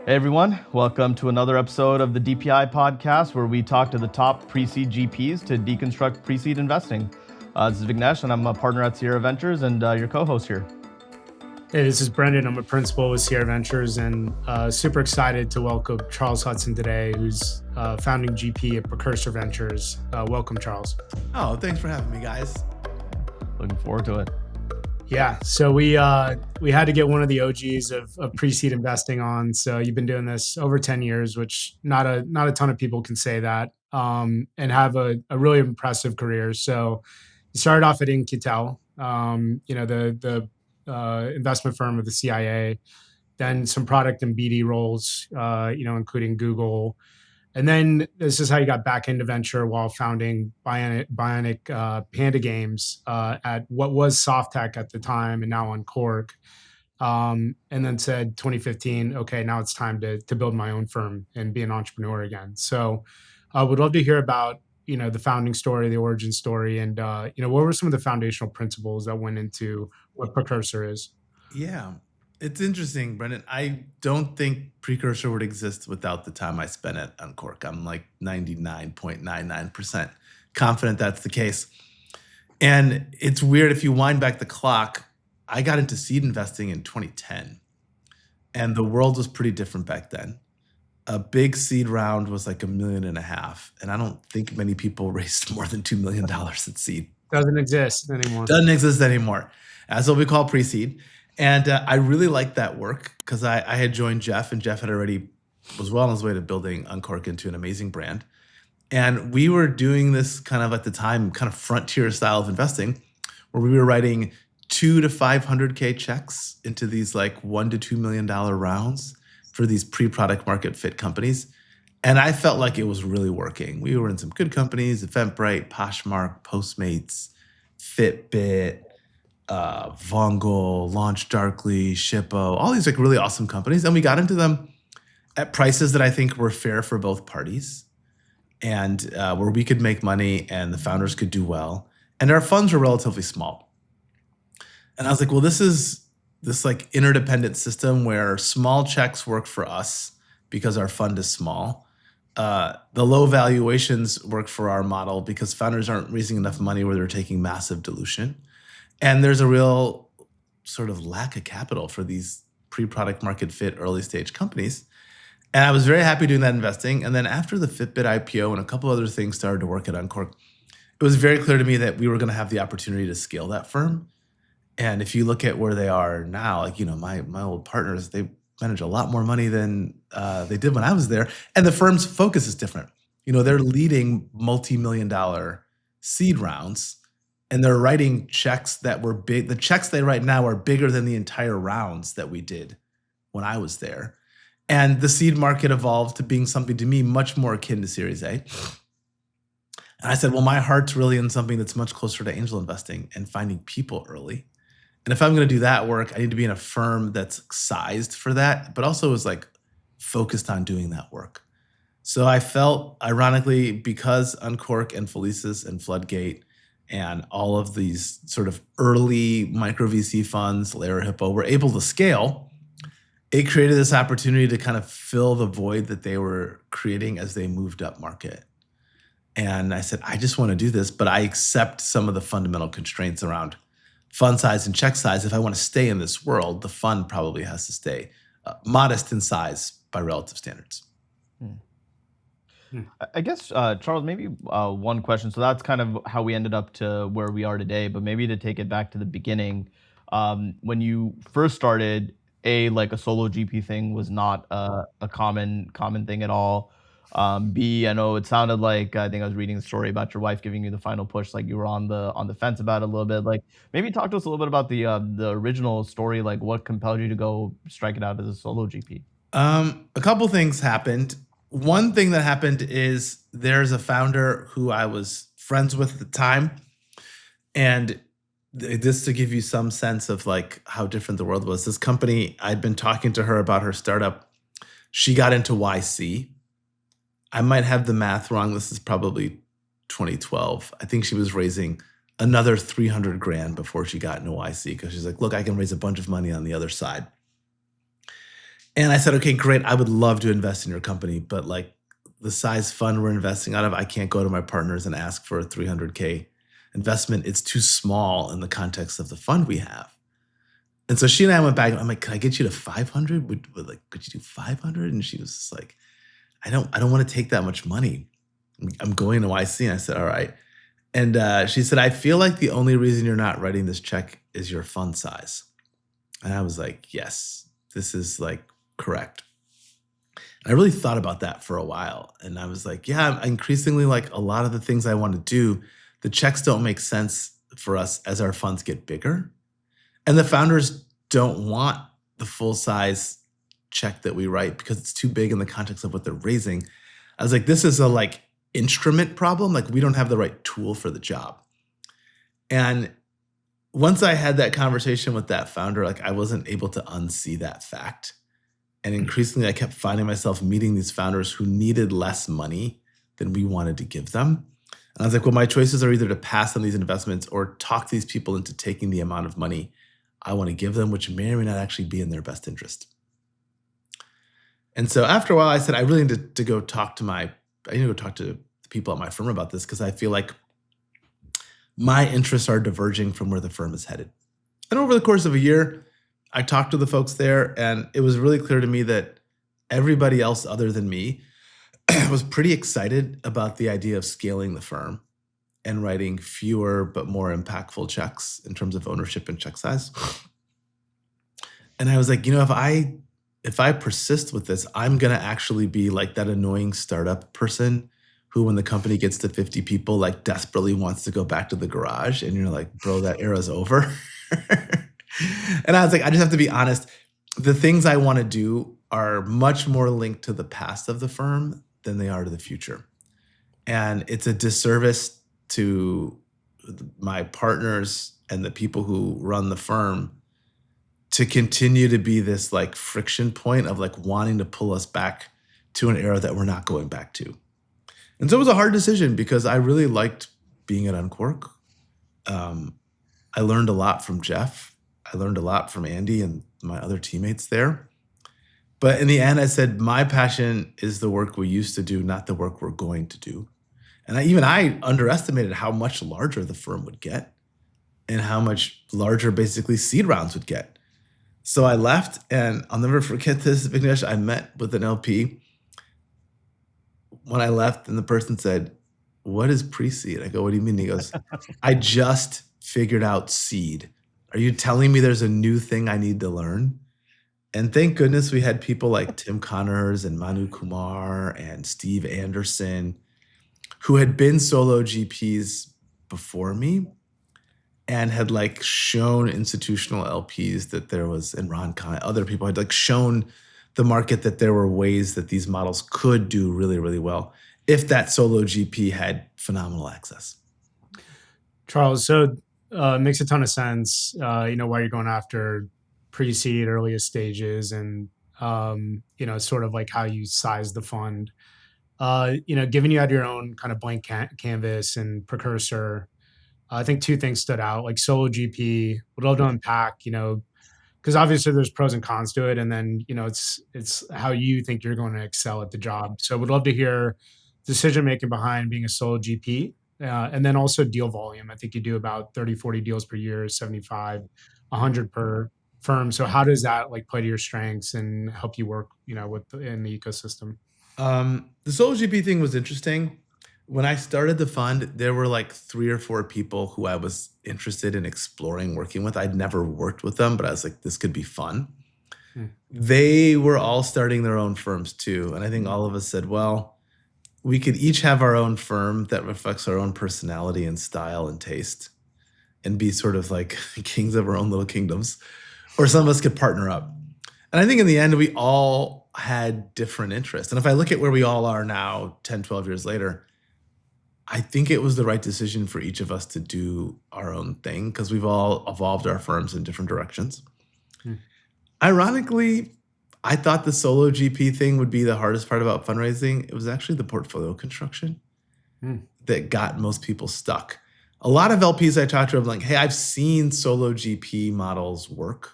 Hey everyone, welcome to another episode of the DPI podcast where we talk to the top pre-seed GPs to deconstruct pre-seed investing. This is Vignesh and I'm a partner at Sierra Ventures and your co-host here. Hey, this is Brendan. I'm a principal with Sierra Ventures and super excited to welcome Charles Hudson today, who's founding GP at Precursor Ventures. Welcome, Charles. Oh, thanks for having me, guys. Looking forward to it. Yeah, so we had to get one of the OGs of pre-seed investing on. So you've been doing this over 10 years, which not a ton of people can say that, and have a really impressive career. So you started off at In-Q-Tel, the investment firm of the CIA, then some product and BD roles, including Google. And then this is how you got back into venture while founding Bionic Panda Games at what was Softtech at the time and now Uncork. And then said 2015, okay, now it's time to build my own firm and be an entrepreneur again. So I would love to hear about, the founding story, the origin story, and, what were some of the foundational principles that went into what Precursor is? Yeah, it's interesting, Brendan. I don't think Precursor would exist without the time I spent at Uncork. I'm like 99.99% confident that's the case. And it's weird, if you wind back the clock, I got into seed investing in 2010. And the world was pretty different back then. A big seed round was like $1.5 million. And I don't think many people raised more than $2 million at seed. Doesn't exist anymore. Doesn't exist anymore. That's what we call pre-seed. And I really liked that work because I had joined Jeff, and Jeff had already was well on his way to building Uncork into an amazing brand. And we were doing this kind of at the time, kind of frontier style of investing, where we were writing 2 to 500K checks into these like $1 to $2 million rounds for these pre-product market fit companies. And I felt like it was really working. We were in some good companies: Eventbrite, Poshmark, Postmates, Fitbit, Vongol, LaunchDarkly, Shippo, all these like really awesome companies. And we got into them at prices that I think were fair for both parties, and where we could make money and the founders could do well. And our funds were relatively small. And I was like, well, this is this like interdependent system where small checks work for us because our fund is small. The low valuations work for our model because founders aren't raising enough money where they're taking massive dilution. And there's a real sort of lack of capital for these pre-product market fit early stage companies. And I was very happy doing that investing. And then after the Fitbit IPO and a couple other things started to work at Uncork, it was very clear to me that we were going to have the opportunity to scale that firm. And if you look at where they are now, like, my old partners, they manage a lot more money than they did when I was there. And the firm's focus is different. They're leading multi-million-dollar seed rounds, and they're writing checks that were big. The checks they write now are bigger than the entire rounds that we did when I was there. And the seed market evolved to being something to me much more akin to Series A. And I said, well, my heart's really in something that's much closer to angel investing and finding people early. And if I'm going to do that work, I need to be in a firm that's sized for that, but also is like focused on doing that work. So I felt, ironically, because Uncork and Felicis and Floodgate and all of these sort of early micro VC funds, Layer Hippo, were able to scale, it created this opportunity to kind of fill the void that they were creating as they moved up market. And I said, I just want to do this, but I accept some of the fundamental constraints around fund size and check size. If I want to stay in this world, the fund probably has to stay modest in size by relative standards. I guess, Charles, maybe one question. So that's kind of how we ended up to where we are today, but maybe to take it back to the beginning, when you first started, like a solo GP thing was not a common thing at all. B, I know it sounded like, I think I was reading a story about your wife giving you the final push, like you were on the fence about it a little bit. Like maybe talk to us a little bit about the original story, like what compelled you to go strike it out as a solo GP. A couple things happened. One thing that happened is there's a founder who I was friends with at the time, and this to give you some sense of like how different the world was. This company, I'd been talking to her about her startup. She got into YC. I might have the math wrong. This is probably 2012. I think she was raising another 300 grand before she got into YC because she's like, look, I can raise a bunch of money on the other side. And I said, okay, great. I would love to invest in your company, but like the size fund we're investing out of, I can't go to my partners and ask for a 300K investment. It's too small in the context of the fund we have. And so she and I went back. I'm like, can I get you to 500? Could you do 500? And she was just like, I don't want to take that much money. I'm going to YC. And I said, all right. And she said, I feel like the only reason you're not writing this check is your fund size. And I was like, yes, this is like correct. And I really thought about that for a while. And I was like, yeah, I'm increasingly like a lot of the things I want to do, the checks don't make sense for us as our funds get bigger. And the founders don't want the full size check that we write because it's too big in the context of what they're raising. I was like, this is a like instrument problem. Like we don't have the right tool for the job. And once I had that conversation with that founder, like I wasn't able to unsee that fact. And increasingly I kept finding myself meeting these founders who needed less money than we wanted to give them. And I was like, well, my choices are either to pass on these investments or talk these people into taking the amount of money I want to give them, which may or may not actually be in their best interest. And so after a while, I said, I really need to go talk to the people at my firm about this because I feel like my interests are diverging from where the firm is headed. And over the course of a year, I talked to the folks there, and it was really clear to me that everybody else other than me was pretty excited about the idea of scaling the firm and writing fewer but more impactful checks in terms of ownership and check size. And I was like, if I persist with this, I'm going to actually be like that annoying startup person who, when the company gets to 50 people, like desperately wants to go back to the garage. And you're like, bro, that era's over. And I was like, I just have to be honest. The things I want to do are much more linked to the past of the firm than they are to the future. And it's a disservice to my partners and the people who run the firm to continue to be this like friction point of like wanting to pull us back to an era that we're not going back to. And so it was a hard decision because I really liked being at Uncork. I learned a lot from Jeff. I learned a lot from Andy and my other teammates there. But in the end, I said, my passion is the work we used to do, not the work we're going to do. And I underestimated how much larger the firm would get and how much larger basically seed rounds would get. So I left, and I'll never forget this, Vignesh. I met with an LP when I left, and the person said, what is pre-seed? I go, what do you mean? He goes, I just figured out seed. Are you telling me there's a new thing I need to learn? And thank goodness we had people like Tim Connors and Manu Kumar and Steve Anderson who had been solo GPs before me and had like shown institutional LPs that there was, and Ron Khan, other people had like shown the market that there were ways that these models could do really, really well if that solo GP had phenomenal access. Charles, so it makes a ton of sense, why you're going after pre-seed, earliest stages, and, sort of like how you size the fund. Given you had your own kind of blank canvas and Precursor, I think two things stood out, like solo GP, would love to unpack, because obviously there's pros and cons to it. And then, it's how you think you're going to excel at the job. So would love to hear decision-making behind being a solo GP. And then also deal volume. I think you do about 30, 40 deals per year, 75, 100 per firm. So how does that like play to your strengths and help you work, in the ecosystem? The solo GP thing was interesting. When I started the fund, there were like 3 or 4 people who I was interested in exploring working with. I'd never worked with them, but I was like, this could be fun. They were all starting their own firms too. And I think all of us said, well, we could each have our own firm that reflects our own personality and style and taste and be sort of like kings of our own little kingdoms, or some of us could partner up. And I think in the end, we all had different interests. And if I look at where we all are now, 10, 12 years later, I think it was the right decision for each of us to do our own thing because we've all evolved our firms in different directions. Ironically, I thought the solo GP thing would be the hardest part about fundraising. It was actually the portfolio construction that got most people stuck. A lot of LPs I talked to are like, hey, I've seen solo GP models work.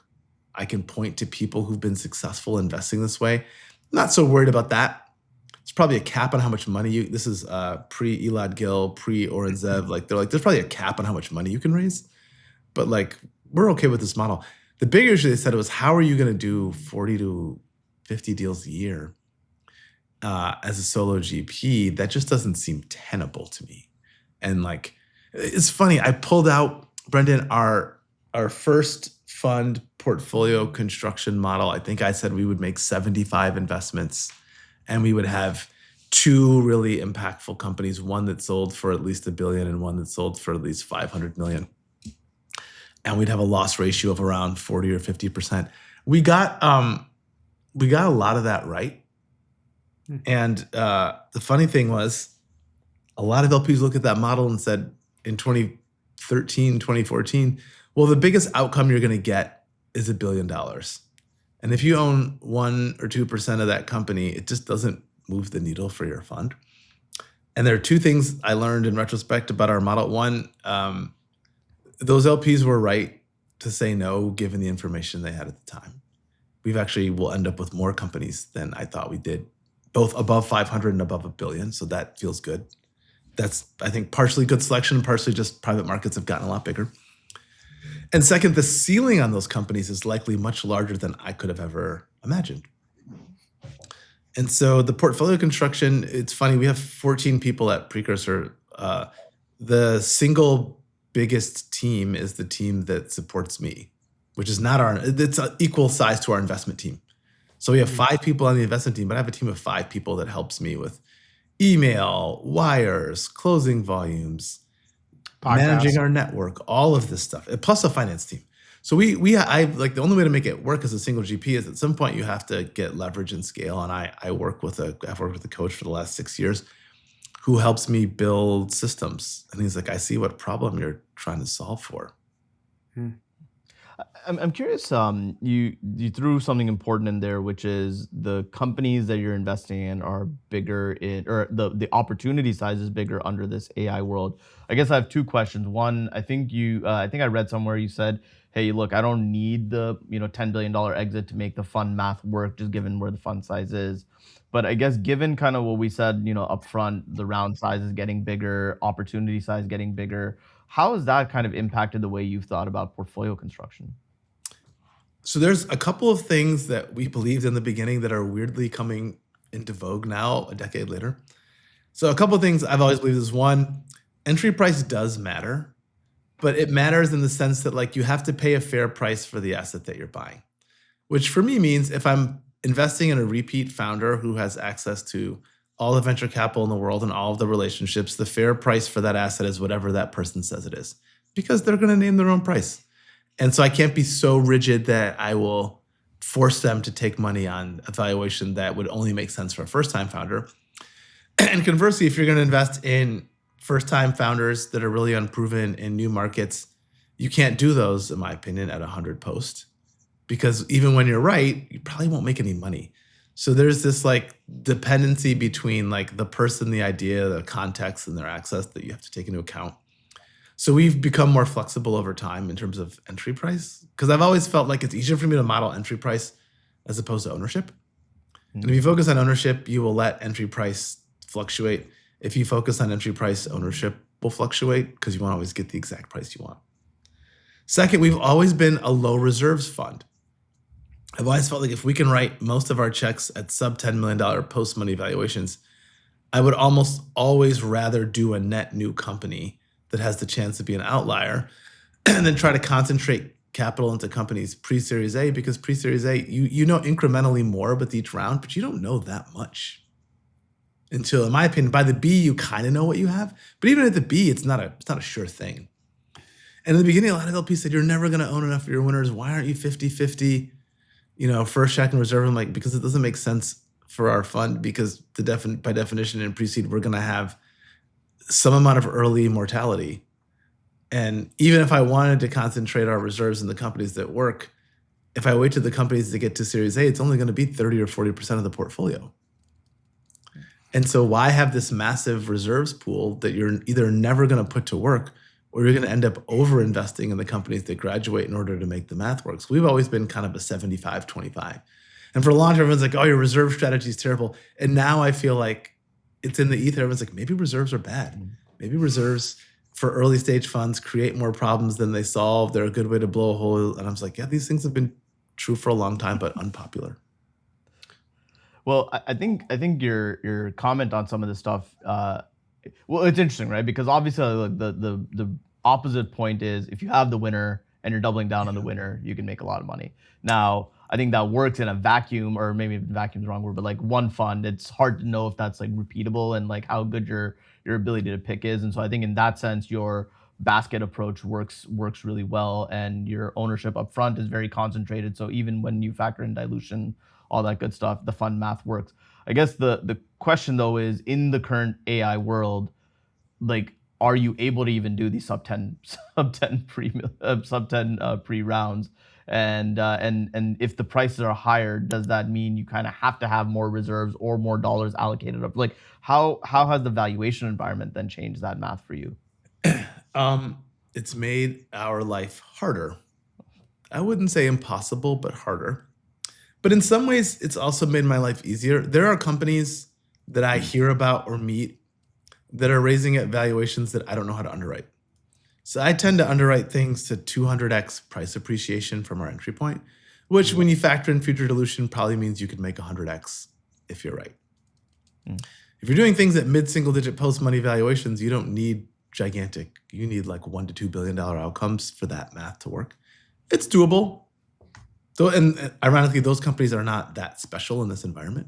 I can point to people who've been successful investing this way. I'm not so worried about that. There's probably a cap on how much money this is pre-Elad Gil, pre-Oren Zev. Like, they're like, there's probably a cap on how much money you can raise. But like, we're okay with this model. The bigger issue they said was, how are you going to do 40 to 50 deals a year as a solo GP? That just doesn't seem tenable to me. And like, it's funny, I pulled out, Brendan, our first fund portfolio construction model. I think I said we would make 75 investments and we would have 2 really impactful companies, one that sold for at least $1 billion and one that sold for at least 500 million. And we'd have a loss ratio of around 40 or 50%. We got a lot of that right. And the funny thing was, a lot of LPs looked at that model and said in 2013, 2014, well, the biggest outcome you're going to get is $1 billion. And if you own 1 or 2% of that company, it just doesn't move the needle for your fund. And there are 2 things I learned in retrospect about our model. One, those LPs were right to say no, given the information they had at the time. We'll end up with more companies than I thought we did, both above 500 and above $1 billion. So that feels good. That's, I think, partially good selection, partially just private markets have gotten a lot bigger. And second, the ceiling on those companies is likely much larger than I could have ever imagined. And so the portfolio construction, it's funny, we have 14 people at Precursor. The single biggest team is the team that supports me, which is not it's equal size to our investment team. So we have 5 people on the investment team, but I have a team of 5 people that helps me with email, wires, closing volumes, managing our network, all of this stuff, plus a finance team. So I like, the only way to make it work as a single GP is at some point you have to get leverage and scale. And I've worked with a coach for the last 6 years who helps me build systems. And he's like, I see what problem you're trying to solve for. I'm curious, you threw something important in there, which is the companies that you're investing in are bigger or the opportunity size is bigger under this AI world. I guess I have 2 questions. One, I think I read somewhere you said, hey, look, I don't need the $10 billion exit to make the fund math work, just given where the fund size is. But I guess given kind of what we said, up front, the round size is getting bigger, opportunity size getting bigger. How has that kind of impacted the way you've thought about portfolio construction? So there's a couple of things that we believed in the beginning that are weirdly coming into vogue now, a decade later. So a couple of things I've always believed is, one, entry price does matter, but it matters in the sense that like you have to pay a fair price for the asset that you're buying, which for me means if I'm investing in a repeat founder who has access to all the venture capital in the world and all of the relationships, the fair price for that asset is whatever that person says it is, because they're going to name their own price. And so I can't be so rigid that I will force them to take money on a valuation that would only make sense for a first-time founder. And conversely, if you're going to invest in first-time founders that are really unproven in new markets, you can't do those, in my opinion, at 100 post, because even when you're right, you probably won't make any money. So there's this like dependency between like the person, the idea, the context, and their access that you have to take into account. So we've become more flexible over time in terms of entry price, because I've always felt like it's easier for me to model entry price as opposed to ownership. And if you focus on ownership, you will let entry price fluctuate. If you focus on entry price, ownership will fluctuate because you won't always get the exact price you want. Second, we've always been a low reserves fund. I've always felt like if we can write most of our checks at sub $10 million post-money valuations, I would almost always rather do a net new company that has the chance to be an outlier and then try to concentrate capital into companies pre-Series A, because pre-Series A, you know incrementally more with each round, but you don't know that much. Until, in my opinion, by the B, you kind of know what you have. But even at the B, it's not a sure thing. And in the beginning, a lot of LPs said, you're never going to own enough of your winners. Why aren't you 50-50? First, check, and reserve. I'm like, because it doesn't make sense for our fund, because by definition in pre-seed, we're going to have some amount of early mortality. And even if I wanted to concentrate our reserves in the companies that work, if I wait till the companies that get to Series A, it's only going to be 30 or 40% of the portfolio. And so why have this massive reserves pool that you're either never going to put to work or you're going to end up over investing in the companies that graduate in order to make the math work. So we've always been kind of a 75-25. And for a long time, everyone's like, oh, your reserve strategy is terrible. And now I feel like it's in the ether. Everyone's like, maybe reserves are bad. Maybe reserves for early stage funds create more problems than they solve. They're a good way to blow a hole. And I was like, yeah, these things have been true for a long time, but unpopular. Well, I think your comment on some of this stuff, well, it's interesting, right? Because obviously, like the opposite point is if you have the winner and you're doubling down on the winner, you can make a lot of money. Now, I think that works in a vacuum, or maybe vacuum is the wrong word, but like one fund, it's hard to know if that's like repeatable and like how good your ability to pick is. And so I think in that sense, your basket approach works really well, and your ownership up front is very concentrated. So even when you factor in dilution, all that good stuff, the fund math works. I guess the question though is, in the current AI world, like, are you able to even do these sub 10 pre rounds? And if the prices are higher, does that mean you kind of have to have more reserves or more dollars allocated up? Like, how has the valuation environment then changed that math for you? It's made our life harder. I wouldn't say impossible, but harder. But in some ways, it's also made my life easier. There are companies that I hear about or meet that are raising at valuations that I don't know how to underwrite. So I tend to underwrite things to 200x price appreciation from our entry point, which when you factor in future dilution probably means you could make 100x if you're right. If you're doing things at mid-single digit post-money valuations, you don't need gigantic. You need like $1 to $2 billion outcomes for that math to work. It's doable. So, and ironically, those companies are not that special in this environment.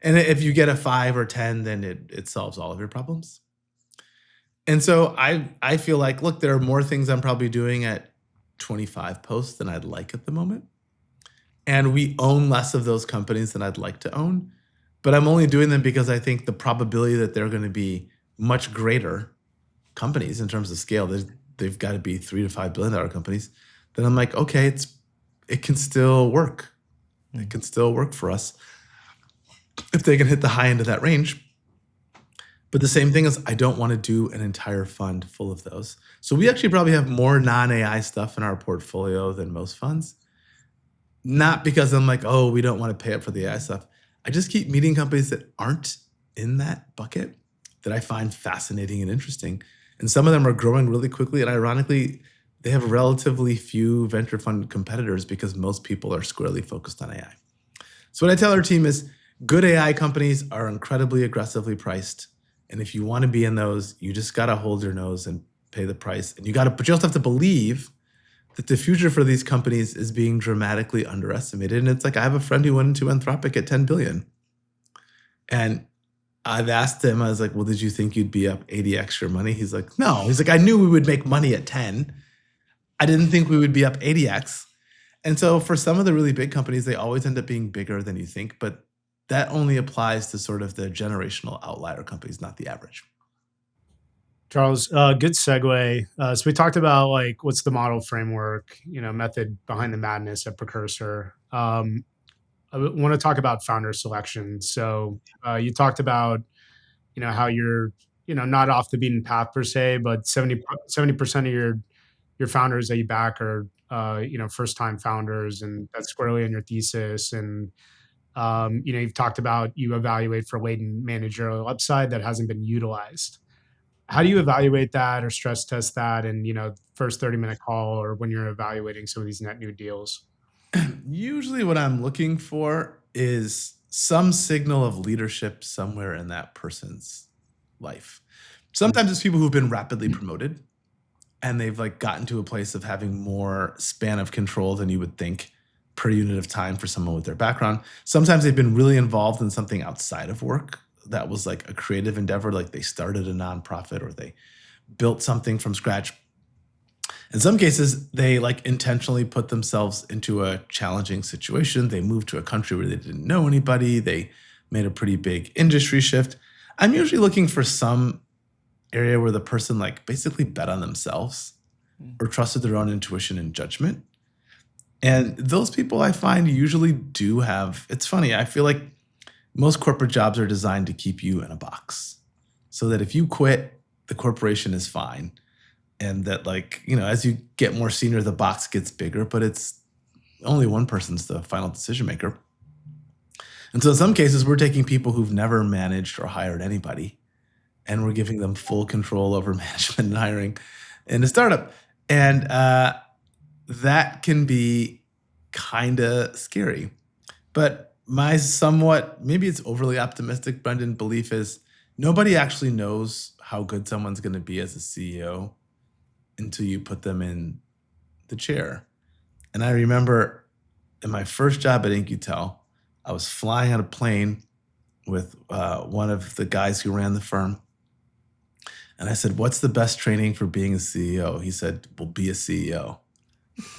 And if you get a 5 or 10, then it solves all of your problems. And so I feel like, look, there are more things I'm probably doing at 25 posts than I'd like at the moment. And we own less of those companies than I'd like to own. But I'm only doing them because I think the probability that they're going to be much greater companies in terms of scale, they've got to be $3 to $5 billion companies. Then I'm like, okay, it can still work. It can still work for us if they can hit the high end of that range. But the same thing is, I don't want to do an entire fund full of those. So we actually probably have more non-AI stuff in our portfolio than most funds. Not because I'm like, oh, we don't want to pay up for the AI stuff. I just keep meeting companies that aren't in that bucket that I find fascinating and interesting. And some of them are growing really quickly. And ironically, they have relatively few venture fund competitors because most people are squarely focused on AI. So what I tell our team is, good AI companies are incredibly aggressively priced. And if you want to be in those, you just got to hold your nose and pay the price. And but you also have to believe that the future for these companies is being dramatically underestimated. And it's like, I have a friend who went into Anthropic at 10 billion. And I've asked him, I was like, well, did you think you'd be up 80x your money? He's like, no. He's like, I knew we would make money at 10. I didn't think we would be up 80x. And so for some of the really big companies, they always end up being bigger than you think. But that only applies to sort of the generational outlier companies, not the average. Charles, good segue. So we talked about like what's the model framework, method behind the madness at Precursor. I want to talk about founder selection. So you talked about, how you're, not off the beaten path per se, but 70% of your founders that you back are, first time founders, and that's squarely in your thesis. And you've talked about you evaluate for latent managerial upside that hasn't been utilized. How do you evaluate that or stress test that in, first 30-minute call, or when you're evaluating some of these net new deals? Usually what I'm looking for is some signal of leadership somewhere in that person's life. Sometimes it's people who've been rapidly promoted and they've like gotten to a place of having more span of control than you would think per unit of time for someone with their background. Sometimes they've been really involved in something outside of work that was like a creative endeavor, like they started a nonprofit or they built something from scratch. In some cases, they like intentionally put themselves into a challenging situation. They moved to a country where they didn't know anybody. They made a pretty big industry shift. I'm usually looking for some area where the person like basically bet on themselves or trusted their own intuition and judgment. And those people I find usually do have, it's funny, I feel like most corporate jobs are designed to keep you in a box so that if you quit, the corporation is fine. And that, like, as you get more senior, the box gets bigger, but it's only one person's the final decision maker. And so in some cases, we're taking people who've never managed or hired anybody, and we're giving them full control over management and hiring in a startup. And that can be kind of scary. But my somewhat, maybe it's overly optimistic, Brendan, belief is nobody actually knows how good someone's going to be as a CEO until you put them in the chair. And I remember in my first job at InQtel, I was flying on a plane with one of the guys who ran the firm. And I said, "What's the best training for being a CEO?" He said, "Well, be a CEO."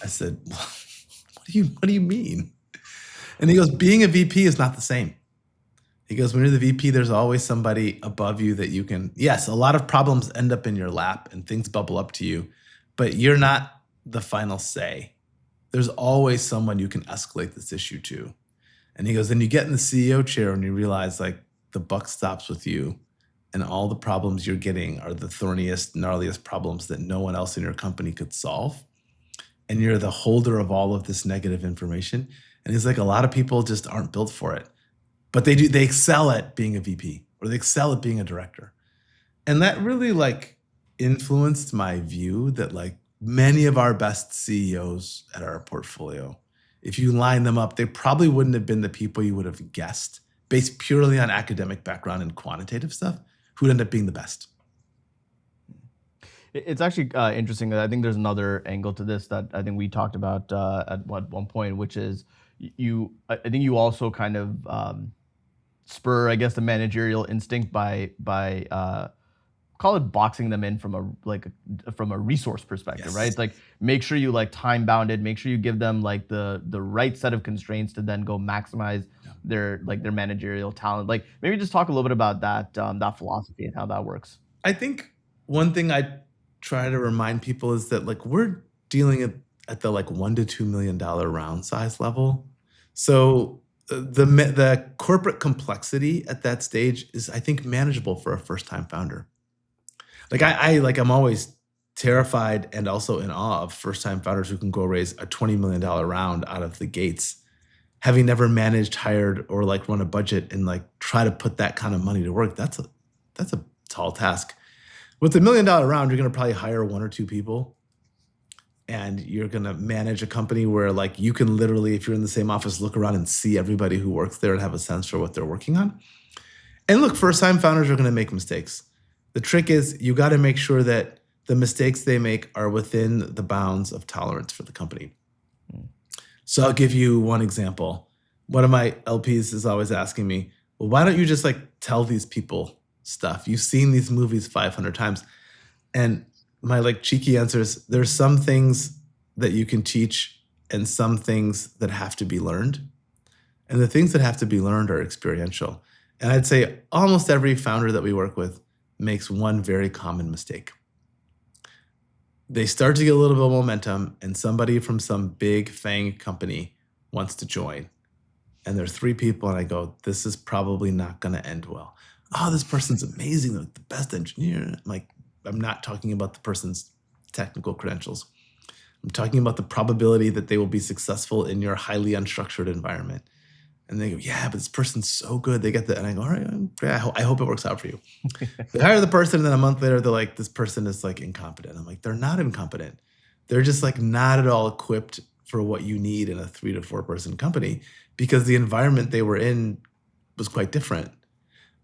I said, what do you mean? And he goes, "Being a VP is not the same." He goes, "When you're the VP, there's always somebody above you that you can, yes, a lot of problems end up in your lap and things bubble up to you, but you're not the final say. There's always someone you can escalate this issue to." And he goes, "Then you get in the CEO chair and you realize, like, the buck stops with you, and all the problems you're getting are the thorniest, gnarliest problems that no one else in your company could solve. And you're the holder of all of this negative information." And he's like, "A lot of people just aren't built for it, but they excel at being a VP, or they excel at being a director." And that really, like, influenced my view that, like, many of our best CEOs at our portfolio, if you line them up, they probably wouldn't have been the people you would have guessed based purely on academic background and quantitative stuff, who'd end up being the best. It's actually interesting. I think there's another angle to this that I think we talked about at one point, which is I think you also kind of spur, I guess, the managerial instinct by call it boxing them in from a resource perspective, Yes. right? Like, make sure you, like, time bounded, make sure you give them, like, the right set of constraints to then go maximize their managerial talent. Like, maybe just talk a little bit about that philosophy and how that works. I think one thing I try to remind people is that, like, we're dealing at the, like, $1 to $2 million round size level. So the corporate complexity at that stage is, I think, manageable for a first-time founder. Like, I'm always terrified and also in awe of first-time founders who can go raise a $20 million round out of the gates, having never managed, hired, or, like, run a budget and, like, try to put that kind of money to work. That's a tall task. With the $1 million round, you're going to probably hire one or two people, and you're going to manage a company where, like, you can literally, if you're in the same office, look around and see everybody who works there and have a sense for what they're working on. And look, first-time founders are going to make mistakes. The trick is you got to make sure that the mistakes they make are within the bounds of tolerance for the company. So I'll give you one example. One of my LPs is always asking me, "Well, why don't you just, like, tell these people stuff? You've seen these movies 500 times. And my, like, cheeky answer is, there's some things that you can teach and some things that have to be learned. And the things that have to be learned are experiential. And I'd say almost every founder that we work with makes one very common mistake. They start to get a little bit of momentum, and somebody from some big FANG company wants to join. And there's 3 people, and I go, this is probably not going to end well. Oh, this person's amazing, they're the best engineer. I'm like, I'm not talking about the person's technical credentials. I'm talking about the probability that they will be successful in your highly unstructured environment. And they go, "Yeah, but this person's so good." They get that. And I go, "All right, I hope it works out for you." They hire the person, and then a month later, they're like, "This person is, like, incompetent." I'm like, they're not incompetent. They're just, like, not at all equipped for what you need in a 3 to 4 person company, because the environment they were in was quite different.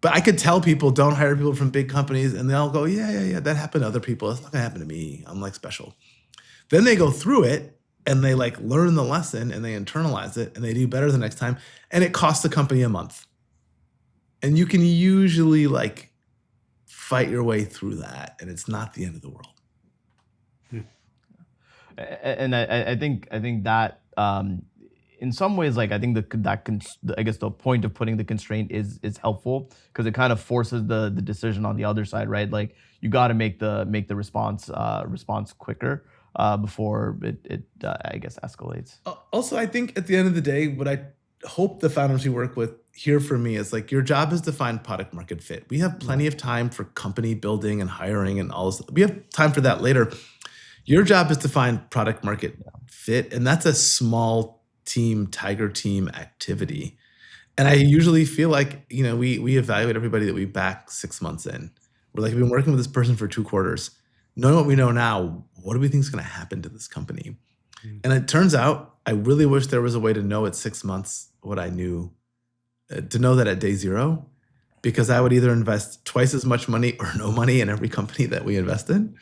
But I could tell people, don't hire people from big companies, and they all go, yeah, that happened to other people. It's not gonna happen to me. I'm, like, special. Then they go through it, and they, like, learn the lesson, and they internalize it, and they do better the next time, and it costs the company a month. And you can usually, like, fight your way through that, and it's not the end of the world. And I think that in some ways, like, I think I guess the point of putting the constraint is helpful, because it kind of forces the decision on the other side, right? Like, you got to make the response quicker before it I guess escalates. Also, I think at the end of the day, what I hope the founders we work with hear from me is like, your job is to find product market fit. We have plenty of time for company building and hiring and all this. We have time for that later. Your job is to find product market fit. And that's a small team, tiger team activity. And I usually feel like, we evaluate everybody that we back 6 months in. We're like, we've been working with this person for 2 quarters. Knowing what we know now, what do we think is going to happen to this company? And it turns out, I really wish there was a way to know at 6 months what I knew, to know that at day 0, because I would either invest twice as much money or no money in every company that we invest in.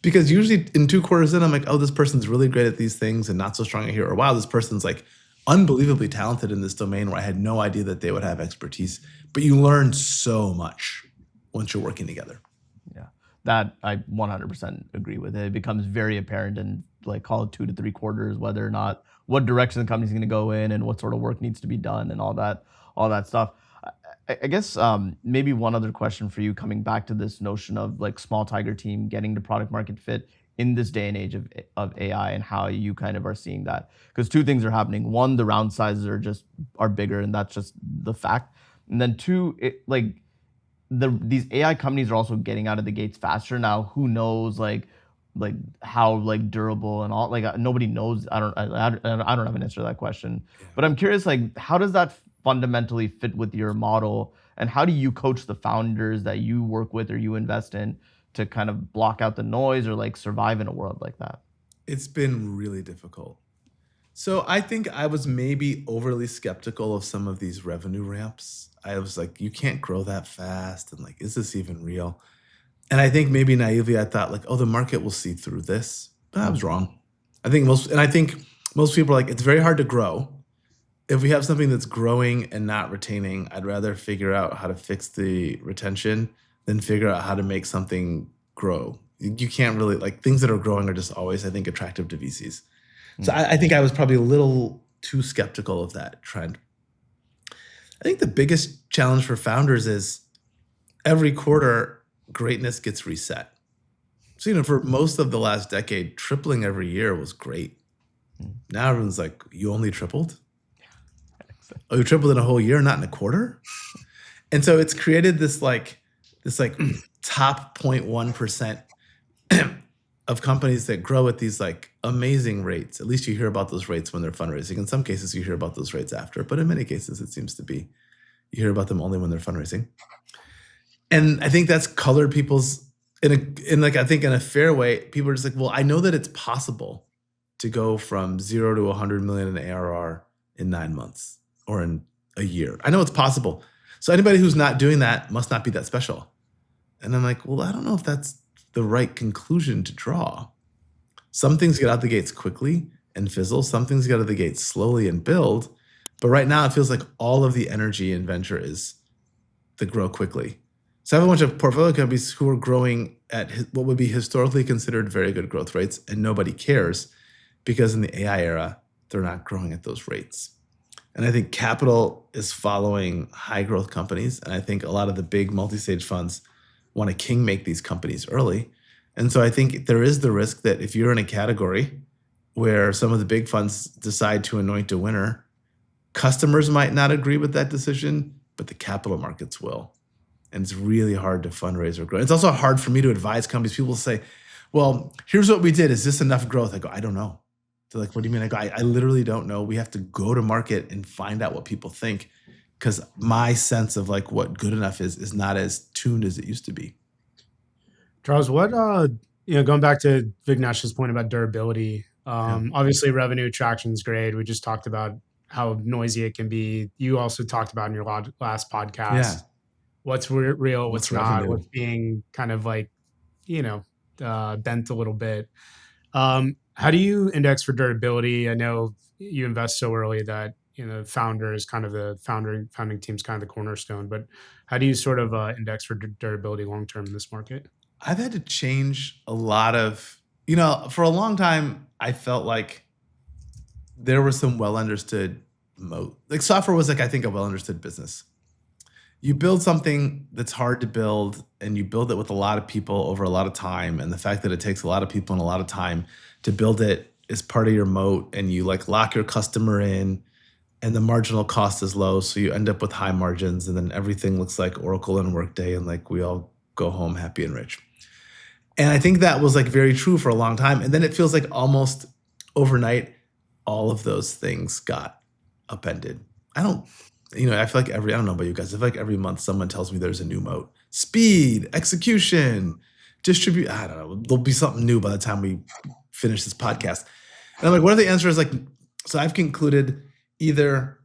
Because usually in 2 quarters in, I'm like, oh, this person's really great at these things and not so strong here. Or wow, this person's like unbelievably talented in this domain where I had no idea that they would have expertise. But you learn so much once you're working together. Yeah, that I 100% agree with. It becomes very apparent in like call it 2 to 3 quarters, whether or not what direction the company's going to go in and what sort of work needs to be done and all that stuff. I guess maybe one other question for you, coming back to this notion of like small tiger team getting to product market fit in this day and age of AI, and how you kind of are seeing that. Because 2 things are happening. 1, the round sizes are bigger, and that's just the fact. And then 2, these AI companies are also getting out of the gates faster now. Who knows like how like durable and all, like nobody knows. I don't have an answer to that question. But I'm curious, like, how does that fundamentally fit with your model, and how do you coach the founders that you work with or you invest in to kind of block out the noise or like survive in a world like that? It's been really difficult. So I think I was maybe overly skeptical of some of these revenue ramps. I was like, you can't grow that fast, and like, is this even real? And I think maybe naively I thought like, oh, the market will see through this. But I was wrong. I think most people are like, it's very hard to grow. If we have something that's growing and not retaining, I'd rather figure out how to fix the retention than figure out how to make something grow. You can't really, like, things that are growing are just always, I think, attractive to VCs. So I think I was probably a little too skeptical of that trend. I think the biggest challenge for founders is every quarter, greatness gets reset. So, for most of the last decade, tripling every year was great. Now everyone's like, you only tripled? Oh, you tripled in a whole year, not in a quarter? And so it's created this top 0.1% of companies that grow at these like amazing rates. At least you hear about those rates when they're fundraising. In some cases, you hear about those rates after, but in many cases, it seems to be you hear about them only when they're fundraising. And I think that's colored people's in a fair way. People are just like, well, I know that it's possible to go from 0 to 100 million in ARR in 9 months or in a year. I know it's possible. So anybody who's not doing that must not be that special. And I'm like, well, I don't know if that's the right conclusion to draw. Some things get out the gates quickly and fizzle. Some things get out of the gates slowly and build. But right now it feels like all of the energy in venture is to grow quickly. So I have a bunch of portfolio companies who are growing at what would be historically considered very good growth rates, and nobody cares because in the AI era, they're not growing at those rates. And I think capital is following high growth companies. And I think a lot of the big multi-stage funds want to king make these companies early. And so I think there is the risk that if you're in a category where some of the big funds decide to anoint a winner, customers might not agree with that decision, but the capital markets will. And it's really hard to fundraise or grow. It's also hard for me to advise companies. People say, well, here's what we did. Is this enough growth? I go, I don't know. They're like, what do you mean? I go, I literally don't know. We have to go to market and find out what people think, because my sense of like what good enough is not as tuned as it used to be. Charles, what going back to Vignesh's point about durability, obviously revenue traction is great. We just talked about how noisy it can be. You also talked about in your last podcast, what's real, what's not, revenue, what's being kind of like, bent a little bit. How do you index for durability? I know you invest so early that founder is kind of the founding team's kind of the cornerstone, but how do you sort of index for durability long term in this market? I've had to change a lot of, for a long time, I felt like there was some well understood moat. Like software was like, I think, a well understood business. You build something that's hard to build, and you build it with a lot of people over a lot of time. And the fact that it takes a lot of people and a lot of time to build it is part of your moat, and you like lock your customer in. and the marginal cost is low, so you end up with high margins, and then everything looks like Oracle and Workday, and like we all go home happy and rich. And I think that was like very true for a long time. And then it feels like almost overnight, all of those things got upended. I feel like I don't know about you guys. I feel like every month someone tells me there's a new moat. Speed, execution, distribute. I don't know. There'll be something new by the time we finish this podcast. And I'm like, what are the answers? Like, so I've concluded either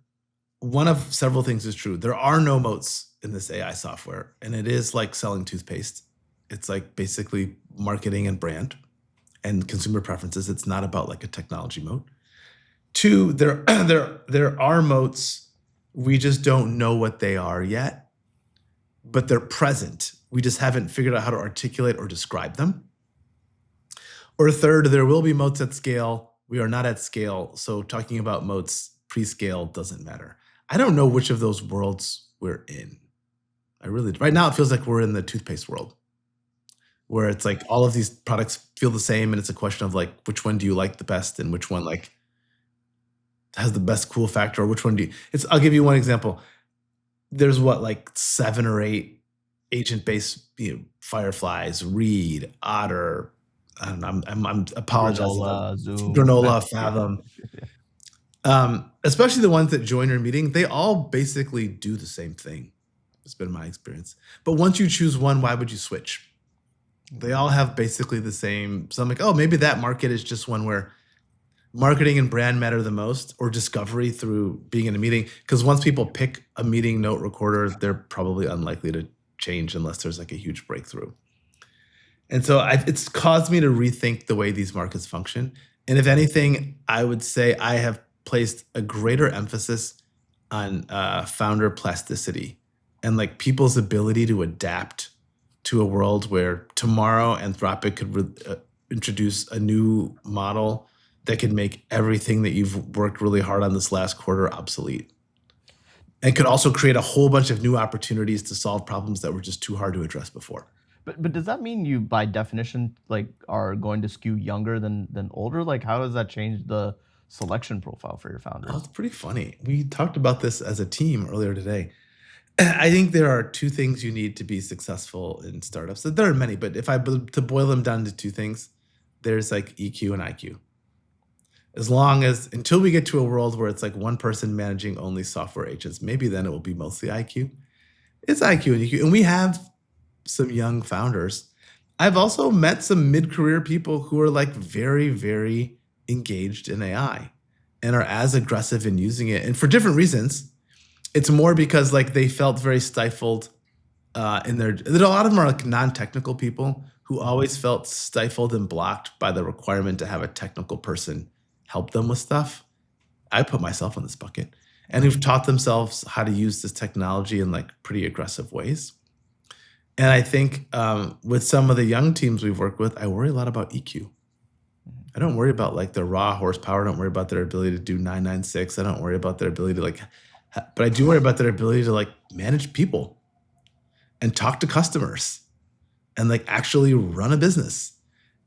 one of several things is true. There are no moats in this AI software, and it is like selling toothpaste. It's like basically marketing and brand and consumer preferences. It's not about like a technology moat. Two, there are moats. We just don't know what they are yet, but they're present. We just haven't figured out how to articulate or describe them. Or third, there will be moats at scale. We are not at scale. So talking about moats pre-scale doesn't matter. I don't know which of those worlds we're in. Right now it feels like we're in the toothpaste world, where it's like all of these products feel the same, and it's a question of like, which one do you like the best, and which one like has the best cool factor, or which one do you, I'll give you one example. There's like 7 or 8 agent-based, Fireflies, Read, Otter, I don't know, I'm apologizing. Granola, Zoom, Granola, Fathom. Especially the ones that join your meeting, they all basically do the same thing. It's been my experience. But once you choose one, why would you switch? They all have basically the same. So I'm like, oh, maybe that market is just one where marketing and brand matter the most, or discovery through being in a meeting. Because once people pick a meeting note recorder, they're probably unlikely to change unless there's like a huge breakthrough. And so it's caused me to rethink the way these markets function. And if anything, I would say I have placed a greater emphasis on founder plasticity and like people's ability to adapt to a world where tomorrow Anthropic could introduce a new model that could make everything that you've worked really hard on this last quarter obsolete. And could also create a whole bunch of new opportunities to solve problems that were just too hard to address before. But does that mean you, by definition, like are going to skew younger than older? Like, how does that change the selection profile for your founders? Oh, it's pretty funny. We talked about this as a team earlier today. I think there are 2 things you need to be successful in startups. There are many, but if I to boil them down to 2 things, there's like EQ and IQ. Until we get to a world where it's like one person managing only software agents, maybe then it will be mostly IQ. It's IQ and EQ. And we have some young founders. I've also met some mid-career people who are like very, very engaged in AI and are as aggressive in using it. And for different reasons. It's more because like they felt very stifled a lot of them are like non-technical people who always felt stifled and blocked by the requirement to have a technical person help them with stuff. I put myself in this bucket, and who've taught themselves how to use this technology in like pretty aggressive ways. And I think with some of the young teams we've worked with, I worry a lot about EQ. I don't worry about like their raw horsepower. I don't worry about their ability to do 996. I don't worry about their ability to like, but I do worry about their ability to like manage people and talk to customers and like actually run a business.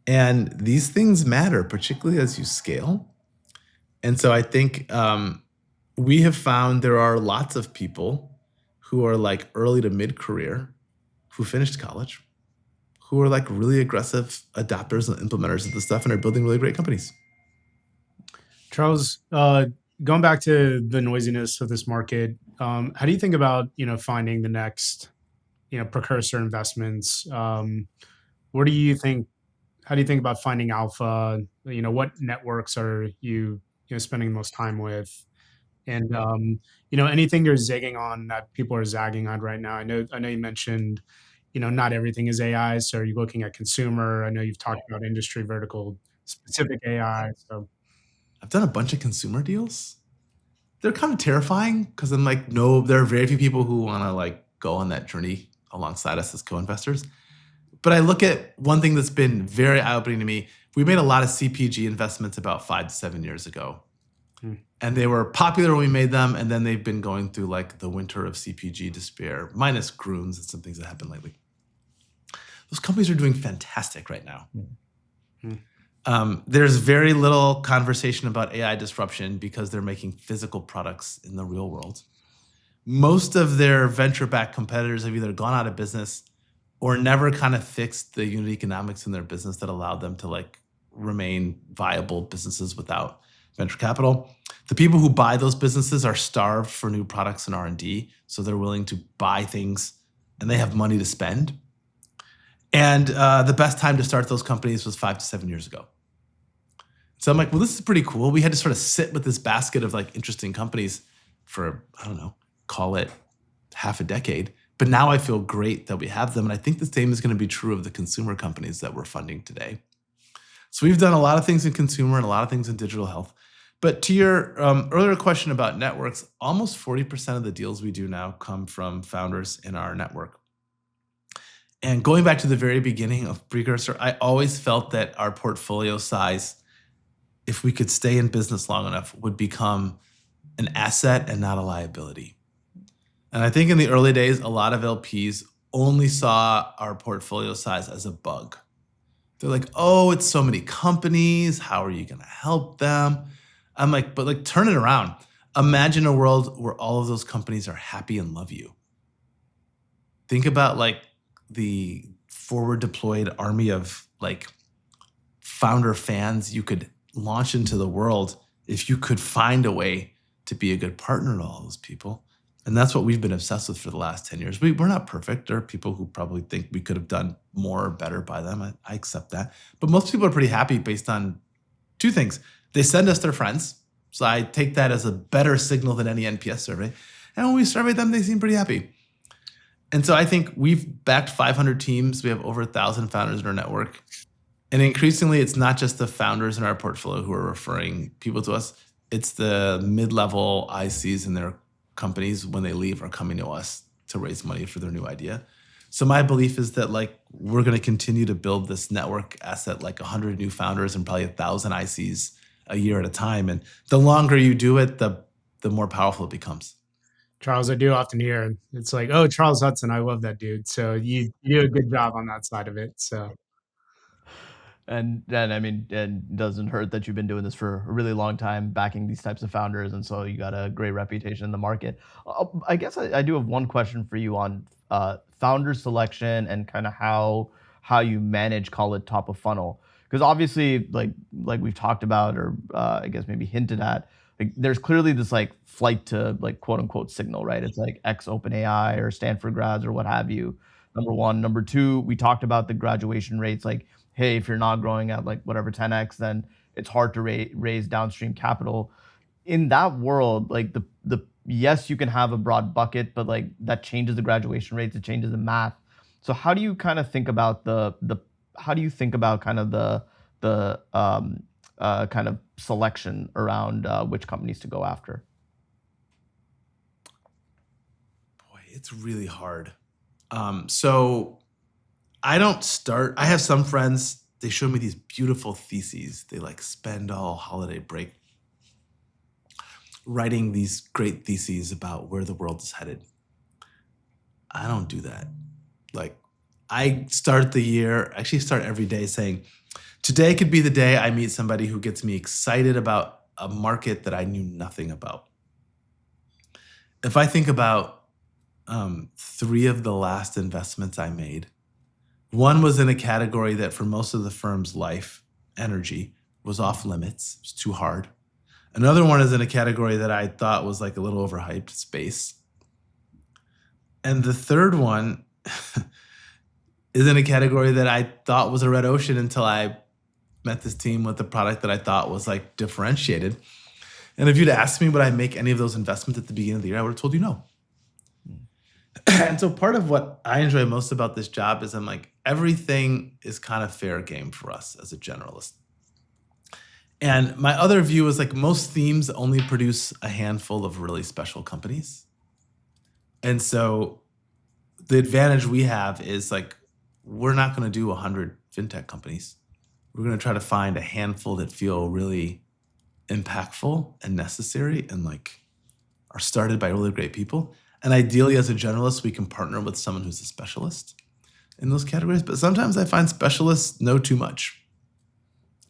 And these things matter, particularly as you scale. And so I think we have found there are lots of people who are like early to mid-career who finished college, who are like really aggressive adopters and implementers of the stuff and are building really great companies. Charles, going back to the noisiness of this market, how do you think about, finding the next, precursor investments? How do you think about finding alpha? What networks are you spending the most time with? And, anything you're zigging on that people are zagging on right now? I know you mentioned, not everything is AI. So are you looking at consumer? I know you've talked about industry vertical specific AI. So I've done a bunch of consumer deals. They're kind of terrifying because I'm like, no, there are very few people who want to like go on that journey alongside us as co-investors. But I look at one thing that's been very eye-opening to me. We made a lot of CPG investments about 5 to 7 years ago. And they were popular when we made them, and then they've been going through like the winter of CPG despair, minus Grooms and some things that happened lately. Those companies are doing fantastic right now. There's very little conversation about AI disruption because they're making physical products in the real world. Most of their venture-backed competitors have either gone out of business or never kind of fixed the unit economics in their business that allowed them to like remain viable businesses without venture capital. The people who buy those businesses are starved for new products and R&D, so they're willing to buy things and they have money to spend. And the best time to start those companies was 5 to 7 years ago. So I'm like, well, this is pretty cool. We had to sort of sit with this basket of like interesting companies for, I don't know, call it half a decade. But now I feel great that we have them. And I think the same is going to be true of the consumer companies that we're funding today. So we've done a lot of things in consumer and a lot of things in digital health. But to your earlier question about networks, almost 40% of the deals we do now come from founders in our network. And going back to the very beginning of Precursor, I always felt that our portfolio size, if we could stay in business long enough, would become an asset and not a liability. And I think in the early days, a lot of LPs only saw our portfolio size as a bug. They're like, oh, it's so many companies. How are you going to help them? I'm like, but like, turn it around. Imagine a world where all of those companies are happy and love you. Think about like the forward deployed army of like founder fans you could launch into the world if you could find a way to be a good partner to all those people. And that's what we've been obsessed with for the last 10 years. We're not perfect. There are people who probably think we could have done more or better by them. I accept that. But most people are pretty happy based on two things. They send us their friends. So I take that as a better signal than any NPS survey. And when we survey them, they seem pretty happy. And so I think we've backed 500 teams. We have over 1,000 founders in our network. And increasingly, it's not just the founders in our portfolio who are referring people to us. It's the mid-level ICs in their companies when they leave are coming to us to raise money for their new idea. So my belief is that like we're going to continue to build this network asset, like 100 new founders and probably 1,000 ICs a year at a time. And the longer you do it, the more powerful it becomes. Charles, I do often hear it's like, oh, Charles Hudson, I love that dude. So you do a good job on that side of it. So. And I mean, it doesn't hurt that you've been doing this for a really long time, backing these types of founders, and so you got a great reputation in the market. I guess I do have one question for you on founder selection and kind of how you manage, call it top of funnel, because obviously, like we've talked about, or I guess maybe hinted at, like there's clearly this like flight to like quote unquote signal, right? It's like ex OpenAI or Stanford grads or what have you. Number one. Number two, we talked about the graduation rates, like, hey, if you're not growing at like whatever 10x, then it's hard to raise downstream capital. In that world, like the yes, you can have a broad bucket, but like that changes the graduation rates, it changes the math. So how do you kind of think about kind of the kind of selection around which companies to go after? Boy, it's really hard. So I have some friends, they show me these beautiful theses. They like spend all holiday break writing these great theses about where the world is headed. I don't do that. Like I start every day saying, today could be the day I meet somebody who gets me excited about a market that I knew nothing about. If I think about 3 of the last investments I made, one was in a category that for most of the firm's life, energy, was off limits. It was too hard. Another one is in a category that I thought was like a little overhyped, space. And the third one is in a category that I thought was a red ocean until I met this team with a product that I thought was like differentiated. And if you'd asked me would I make any of those investments at the beginning of the year, I would have told you no. And so part of what I enjoy most about this job is I'm like, everything is kind of fair game for us as a generalist. And my other view is like most themes only produce a handful of really special companies. And so the advantage we have is like, we're not going to do 100 fintech companies. We're going to try to find a handful that feel really impactful and necessary and like are started by really great people. And ideally, as a generalist, we can partner with someone who's a specialist in those categories. But sometimes I find specialists know too much.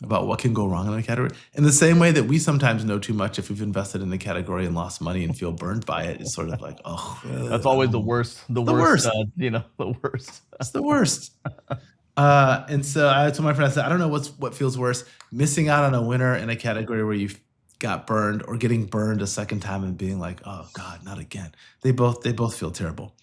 about what can go wrong in a category. In the same way that we sometimes know too much if we've invested in the category and lost money and feel burned by it. It's sort of like, oh, That's always the worst. The worst. The worst. It's the worst. And so I told my friend, I said, I don't know what feels worse, missing out on a winner in a category where you got burned, or getting burned a second time and being like, oh God, not again. They both feel terrible.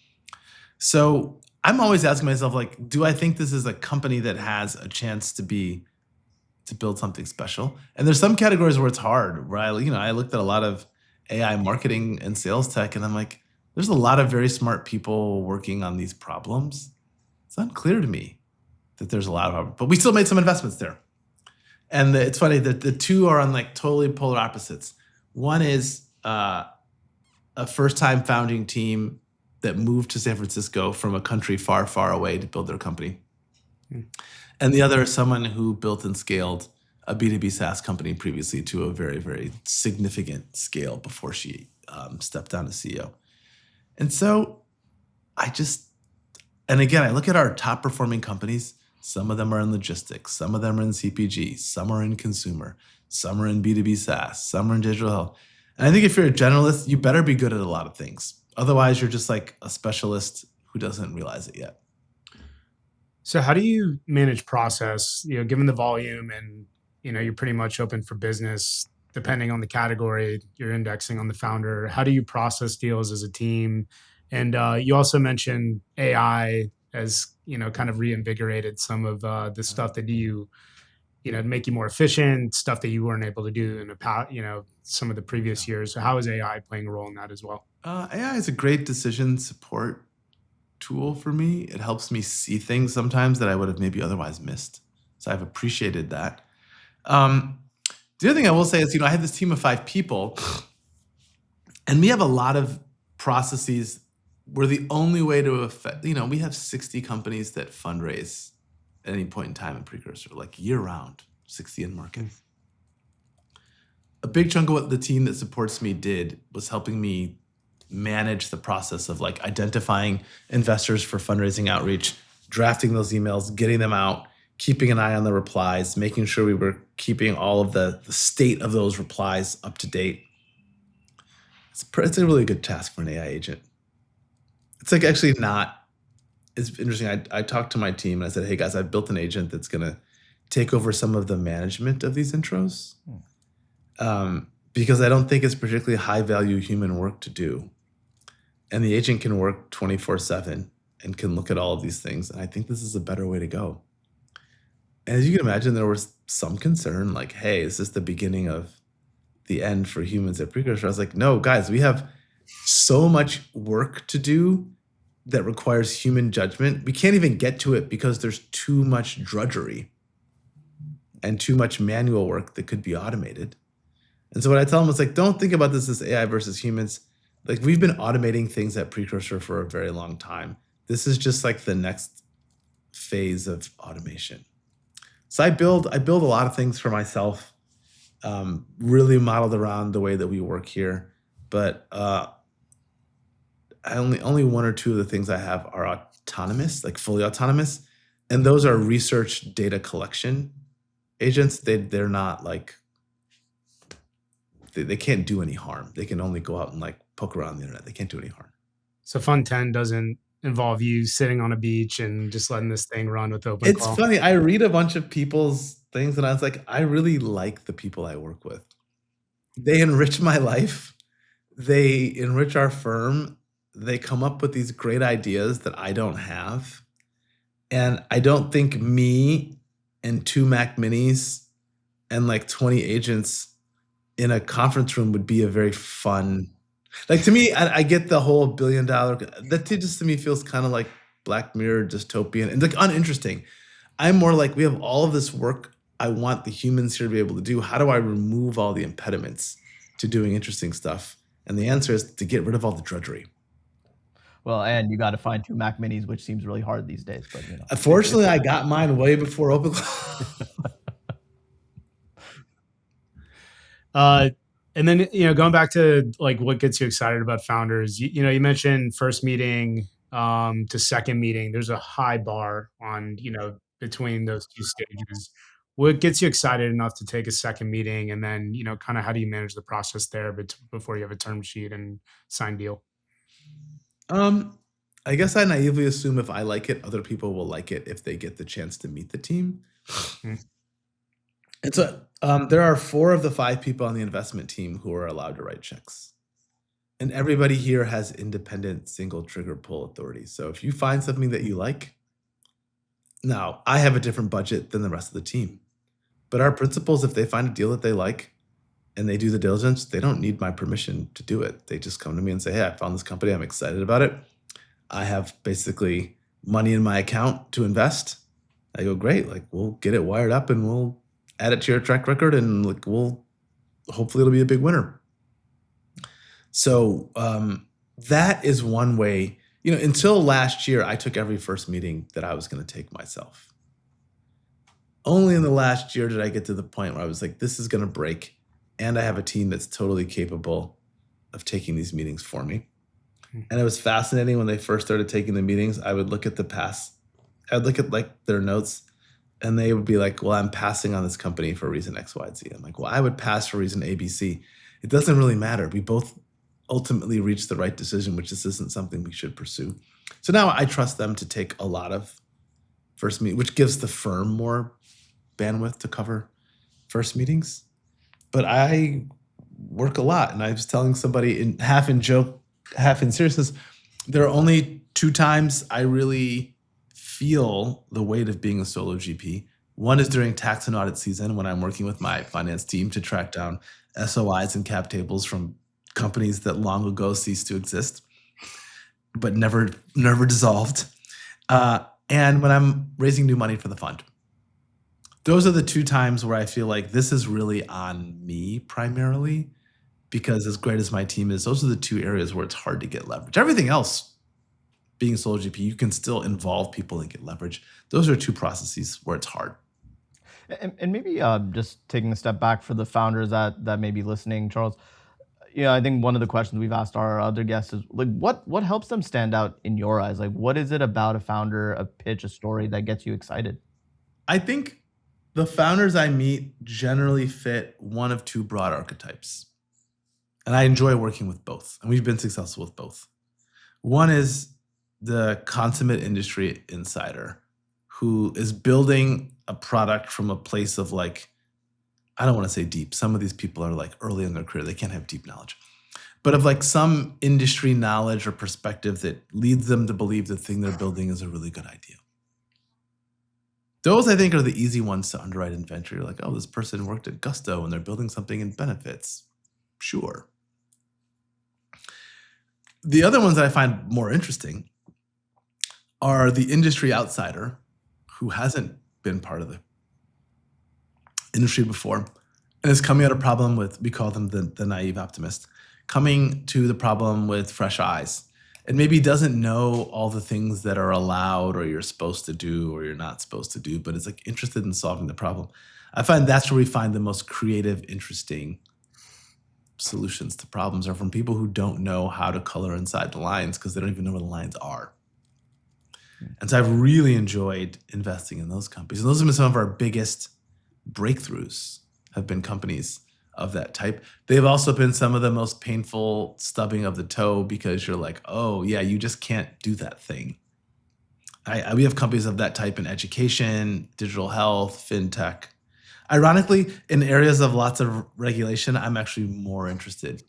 So I'm always asking myself, like, do I think this is a company that has a chance to build something special? And there's some categories where it's hard, right? I looked at a lot of AI marketing and sales tech, and I'm like, there's a lot of very smart people working on these problems. It's unclear to me that there's a lot of, but we still made some investments there. And it's funny that the two are on like totally polar opposites. One is a first-time founding team that moved to San Francisco from a country far, far away to build their company. And the other is someone who built and scaled a B2B SaaS company previously to a very, very significant scale before she stepped down as CEO. And so and again, I look at our top performing companies. Some of them are in logistics, some of them are in CPG, some are in consumer, some are in B2B SaaS, some are in digital health. And I think if you're a generalist, you better be good at a lot of things. Otherwise, you're just like a specialist who doesn't realize it yet. So how do you manage process, given the volume and, you're pretty much open for business, depending on the category, you're indexing on the founder. How do you process deals as a team? And you also mentioned AI as, kind of reinvigorated some of the stuff that you to make you more efficient, stuff that you weren't able to do in the past, some of the previous years. So how is AI playing a role in that as well? AI is a great decision support tool for me. It helps me see things sometimes that I would have maybe otherwise missed. So I've appreciated that. The other thing I will say is, I had this team of 5 people, and we have a lot of processes where the only way to affect, we have 60 companies that fundraise at any point in time in Precursor, like year round, 60 in market. A big chunk of what the team that supports me did was helping me manage the process of like identifying investors for fundraising outreach, drafting those emails, getting them out, keeping an eye on the replies, making sure we were keeping all of the state of those replies up to date. It's a really good task for an AI agent. It's like actually not. It's interesting. I talked to my team and I said, hey guys, I've built an agent that's going to take over some of the management of these intros because I don't think it's particularly high value human work to do. And the agent can work 24/7 and can look at all of these things. And I think this is a better way to go. And as you can imagine, there was some concern like, hey, is this the beginning of the end for humans at Precursor? I was like, no, guys, we have so much work to do that requires human judgment. We can't even get to it because there's too much drudgery and too much manual work that could be automated. And so what I tell them is like, don't think about this as AI versus humans. Like we've been automating things at Precursor for a very long time. This is just like the next phase of automation. So I build a lot of things for myself, really modeled around the way that we work here. But only 1 or 2 of the things I have are autonomous, like fully autonomous. And those are research data collection agents. They're not like, they can't do any harm. They can only go out and like poke around the internet. They can't do any harm. So Fund 10 doesn't involve you sitting on a beach and just letting this thing run with open call. It's funny. I read a bunch of people's things and I was like, I really like the people I work with. They enrich my life. They enrich our firm. They come up with these great ideas that I don't have. And I don't think me and 2 Mac Minis and like 20 agents in a conference room would be a very fun, like to me, I get the whole $1 billion, that just to me feels kind of like Black Mirror dystopian and like uninteresting. I'm more like, we have all of this work I want the humans here to be able to do. How do I remove all the impediments to doing interesting stuff? And the answer is to get rid of all the drudgery. Well, and you got to find 2 Mac Minis, which seems really hard these days. But unfortunately, I got mine way before OpenCloud. And then, going back to like what gets you excited about founders, you mentioned first meeting to second meeting. There's a high bar on, between those 2 stages. what gets you excited enough to take a second meeting, and then kind of how do you manage the process there before you have a term sheet and sign deal? Um, I guess I naively assume if I like it, other people will like it if they get the chance to meet the team. Mm. And so there are 4 of the 5 people on the investment team who are allowed to write checks. And everybody here has independent single trigger pull authority. So if you find something that you like, now I have a different budget than the rest of the team. But our principals, if they find a deal that they like and they do the diligence, they don't need my permission to do it. They just come to me and say, hey, I found this company. I'm excited about it. I have basically money in my account to invest. I go, great. Like, we'll get it wired up and we'll add it to your track record, and like, hopefully it'll be a big winner. So that is one way. Until last year, I took every first meeting that I was going to take myself. Only in the last year did I get to the point where I was like, this is going to break, and I have a team that's totally capable of taking these meetings for me. And it was fascinating when they first started taking the meetings. I would look at the past. I would look at like their notes, and they would be like, well, I'm passing on this company for reason X, Y, Z. I'm like, well, I would pass for reason A, B, C. It doesn't really matter. We both ultimately reached the right decision, which this isn't something we should pursue. So now I trust them to take a lot of first meetings, which gives the firm more bandwidth to cover first meetings. But I work a lot. And I was telling somebody half in joke, half in seriousness, there are only 2 times I really feel the weight of being a solo GP. One is during tax and audit season when I'm working with my finance team to track down SOIs and cap tables from companies that long ago ceased to exist, but never dissolved. And when I'm raising new money for the fund. Those are the 2 times where I feel like this is really on me primarily, because as great as my team is, those are the 2 areas where it's hard to get leverage. Everything else, being a solo GP, you can still involve people and get leverage. Those are 2 processes where it's hard. And maybe just taking a step back for the founders that may be listening, Charles, I think one of the questions we've asked our other guests is like, what helps them stand out in your eyes? Like, what is it about a founder, a pitch, a story that gets you excited? I think the founders I meet generally fit one of 2 broad archetypes. And I enjoy working with both. And we've been successful with both. One is the consummate industry insider who is building a product from a place of like, I don't want to say deep. Some of these people are like early in their career. They can't have deep knowledge. But of like some industry knowledge or perspective that leads them to believe the thing they're building is a really good idea. Those, I think, are the easy ones to underwrite in venture. You're like, oh, this person worked at Gusto and they're building something in benefits. Sure. The other ones that I find more interesting are the industry outsider who hasn't been part of the industry before and is coming at a problem with, we call them the naive optimist, coming to the problem with fresh eyes and maybe doesn't know all the things that are allowed or you're supposed to do or you're not supposed to do, but is like interested in solving the problem. I find that's where we find the most creative, interesting solutions to problems are from people who don't know how to color inside the lines because they don't even know where the lines are. And so I've really enjoyed investing in those companies. And those have been some of our biggest breakthroughs, have been companies of that type. They've also been some of the most painful stubbing of the toe because you're like, oh yeah, you just can't do that thing. We have companies of that type in education, digital health, fintech. Ironically, in areas of lots of regulation, I'm actually more interested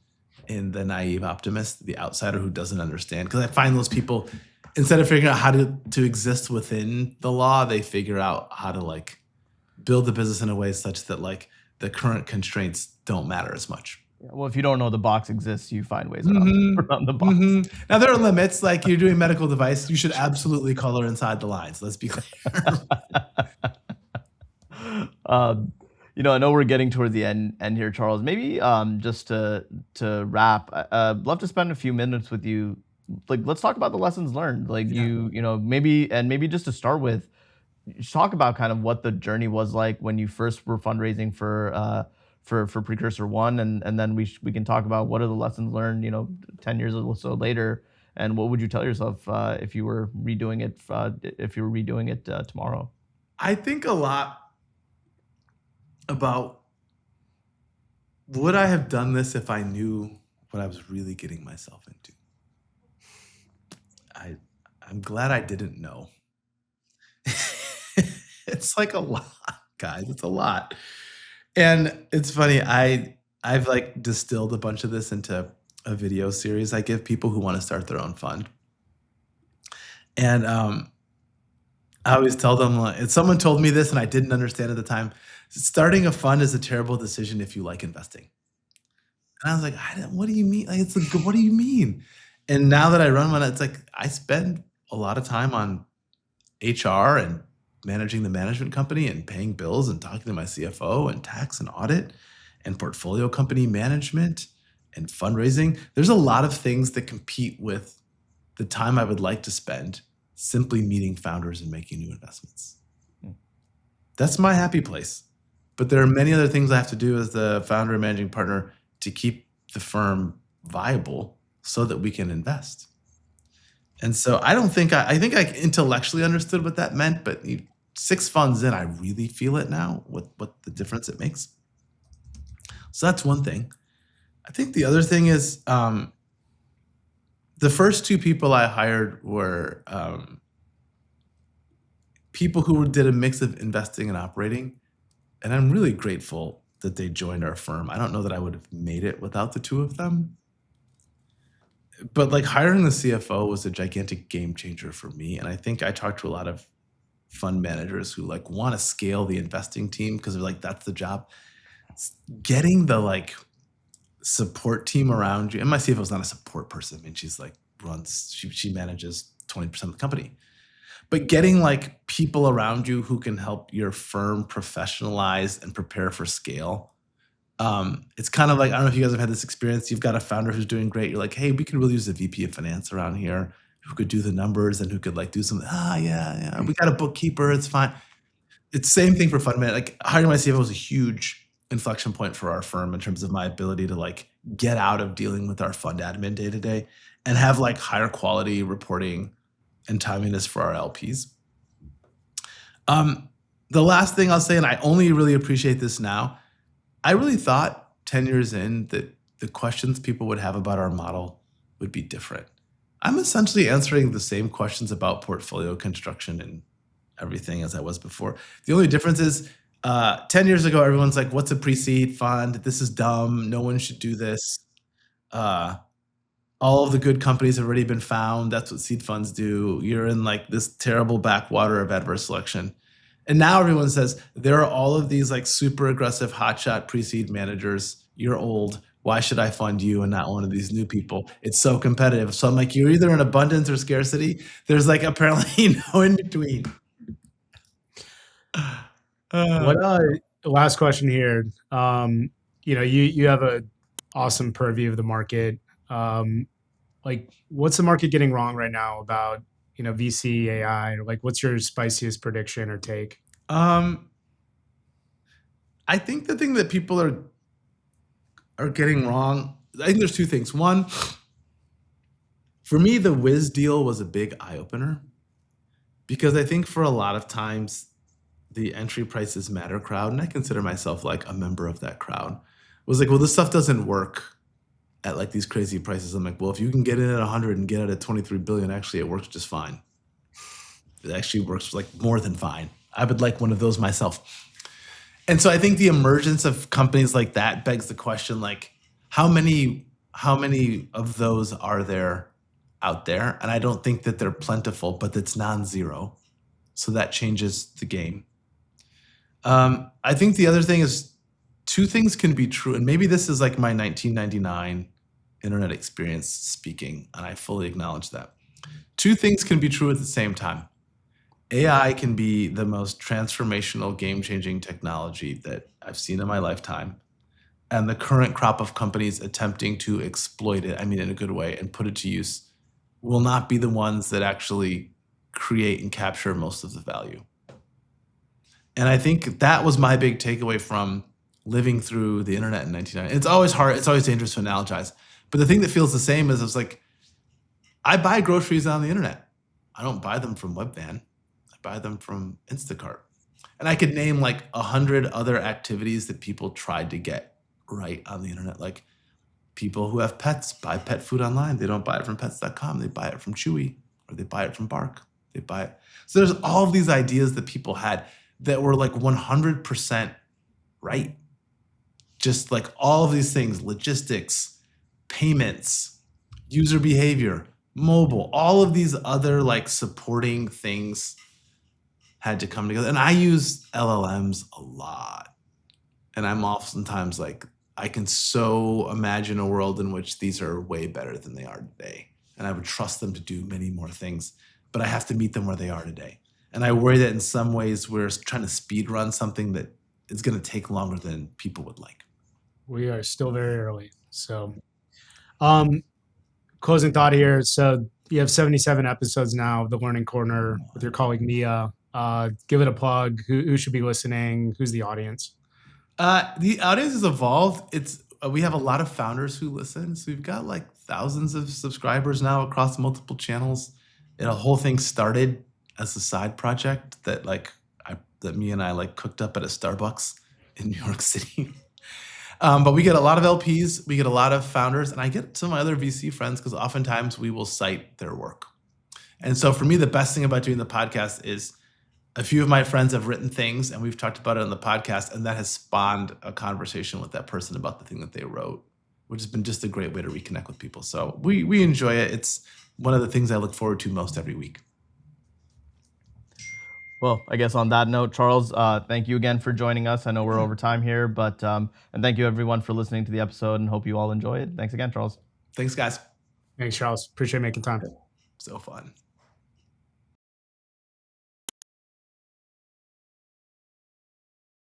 in the naive optimist, the outsider who doesn't understand. Because I find those people, instead of figuring out how to exist within the law, they figure out how to like build the business in a way such that like the current constraints don't matter as much. Yeah, well, if you don't know the box exists, you find ways around the box. Now there are limits. Like you're doing medical device, you should absolutely color inside the lines. Let's be clear. I know we're getting toward the end here, Charles. Maybe just to wrap, I'd love to spend a few minutes with you. Like, let's talk about the lessons learned. Like maybe just to start with, just talk about kind of what the journey was like when you first were fundraising for Precursor 1, and then we can talk about what are the lessons learned, 10 years or so later, and what would you tell yourself if you were redoing it tomorrow? I think a lot about would I have done this if I knew what I was really getting myself into? I'm glad I didn't know. It's like a lot, guys. It's a lot. And it's funny, I've like distilled a bunch of this into a video series I give people who want to start their own fund. And I always tell them, like, if someone told me this and I didn't understand at the time, starting a fund is a terrible decision if you like investing. And I was like, what do you mean? Like, what do you mean? And now that I run one, it's like I spend a lot of time on HR and managing the management company and paying bills and talking to my CFO and tax and audit and portfolio company management and fundraising. There's a lot of things that compete with the time I would like to spend simply meeting founders and making new investments. That's my happy place. But there are many other things I have to do as the founder and managing partner to keep the firm viable so that we can invest. And so I think I intellectually understood what that meant, but 6 funds in, I really feel it now, what the difference it makes. So that's one thing. I think the other thing is the first 2 people I hired were people who did a mix of investing and operating. And I'm really grateful that they joined our firm. I don't know that I would have made it without the 2 of them. But like hiring the CFO was a gigantic game changer for me. And I think I talked to a lot of fund managers who like want to scale the investing team because they're like, that's the job. Getting the like support team around you. And my CFO is not a support person. I mean, she's like she manages 20% of the company. But getting like people around you who can help your firm professionalize and prepare for scale. It's kind of like, I don't know if you guys have had this experience. You've got a founder who's doing great. You're like, hey, we could really use a VP of finance around here who could do the numbers and who could like do something. Yeah. We got a bookkeeper. It's fine. It's the same thing for fund management. Like hiring my CFO was a huge inflection point for our firm in terms of my ability to like get out of dealing with our fund admin day to day and have like higher quality reporting and timeliness for our LPs. The last thing I'll say, and I only really appreciate this now, I really thought 10 years in that the questions people would have about our model would be different. I'm essentially answering the same questions about portfolio construction and everything as I was before. The only difference is 10 years ago, everyone's like, what's a pre-seed fund? This is dumb. No one should do this. All of the good companies have already been found. That's what seed funds do. You're in like this terrible backwater of adverse selection. And now everyone says there are all of these like super aggressive hotshot pre-seed managers. You're old. Why should I fund you and not one of these new people? It's so competitive. So I'm like, you're either in abundance or scarcity. There's like apparently no in between. Last question here. You have a awesome purview of the market. Like what's the market getting wrong right now about VC, AI, or like what's your spiciest prediction or take? I think the thing that people are getting wrong, I think there's 2 things. One, for me, the Wiz deal was a big eye opener because I think for a lot of times the entry prices matter crowd, and I consider myself like a member of that crowd, was like, well, this stuff doesn't work at like these crazy prices. I'm like, well, if you can get in at 100 and get it at 23 billion, actually it works just fine. It actually works like more than fine. I would like one of those myself. And so I think the emergence of companies like that begs the question, like how many of those are there out there? And I don't think that they're plentiful, but it's non-zero. So that changes the game. I think the other thing is 2 things can be true. And maybe this is like my 1999 internet experience speaking, and I fully acknowledge that. 2 things can be true at the same time. AI can be the most transformational, game-changing technology that I've seen in my lifetime. And the current crop of companies attempting to exploit it, I mean in a good way, and put it to use, will not be the ones that actually create and capture most of the value. And I think that was my big takeaway from living through the internet in 1990. It's always hard. It's always dangerous to analogize. But the thing that feels the same is it's like, I buy groceries on the internet. I don't buy them from Webvan. I buy them from Instacart. And I could name like 100 other activities that people tried to get right on the internet. Like people who have pets buy pet food online. They don't buy it from pets.com. They buy it from Chewy, or they buy it from Bark. They buy it. So there's all of these ideas that people had that were like 100% right. Just like all of these things, logistics, payments, user behavior, mobile, all of these other like supporting things had to come together. And I use LLMs a lot. And I'm oftentimes like, I can so imagine a world in which these are way better than they are today. And I would trust them to do many more things, but I have to meet them where they are today. And I worry that in some ways we're trying to speed run something that is going to take longer than people would like. We are still very early. So, closing thought here. So you have 77 episodes now of The Learning Corner with your colleague Mia. Give it a plug. Who should be listening? Who's the audience? The audience has evolved. We have a lot of founders who listen. So we've got like thousands of subscribers now across multiple channels. The whole thing started as a side project that me and I like cooked up at a Starbucks in New York City. But we get a lot of LPs, we get a lot of founders, and I get some of my other VC friends because oftentimes we will cite their work. And so for me, the best thing about doing the podcast is a few of my friends have written things and we've talked about it on the podcast, and that has spawned a conversation with that person about the thing that they wrote, which has been just a great way to reconnect with people. So we enjoy it. It's one of the things I look forward to most every week. Well, I guess on that note, Charles, thank you again for joining us. I know we're over time here, but and thank you everyone for listening to the episode, and hope you all enjoy it. Thanks again, Charles. Thanks, guys. Thanks, Charles. Appreciate making time. So fun.